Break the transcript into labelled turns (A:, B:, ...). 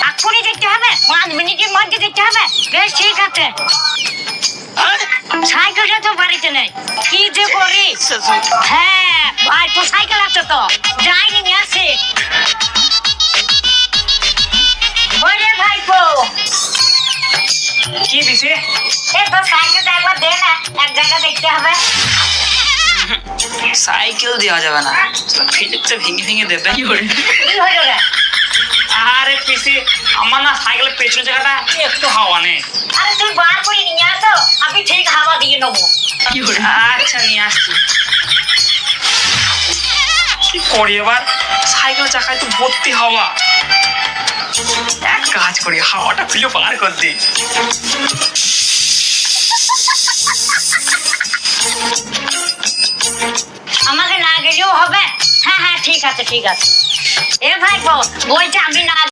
A: এক্ষুনি যেতে হবে, 5 মিনিটের মধ্যে যেতে হবে। বেশ ঠিক আছে। সাইকেলটা তো বাড়িতে নেই, কি যে করি। হ্যাঁ ভাই, তো সাইকেল আছে তো, যাইনি নিয়ে আসি। বলে ভাইপো,
B: কি দিছে?
A: এ তো সাইকেলটা একবার দে না, এক জায়গা দেখতে হবে।
B: সাইকেল দেওয়া যাবে না, ফিলিপটা ভেঙে ভেঙে দেবে।
A: কি হলো রে?
B: আরে পিসি, আমার না সাইকেলের পেছনের জায়গাটা একটু হাওয়া নেই।
A: আরে তুই বার করে নিয়ে আসো, আমি ঠিক হাওয়া দিয়ে নেবো।
B: আচ্ছা নিয়ে আসছি। কি করি এবার, সাইকেলের চাকায় তো ভর্তি হাওয়া। এক কাজ করি, হাওয়াটা খুলে বার কর দিই।
A: আমাকে না গেলেও হবে। হ্যাঁ হ্যাঁ, ঠিক আছে ঠিক আছে। এ ভাইপো, বলছে আমি না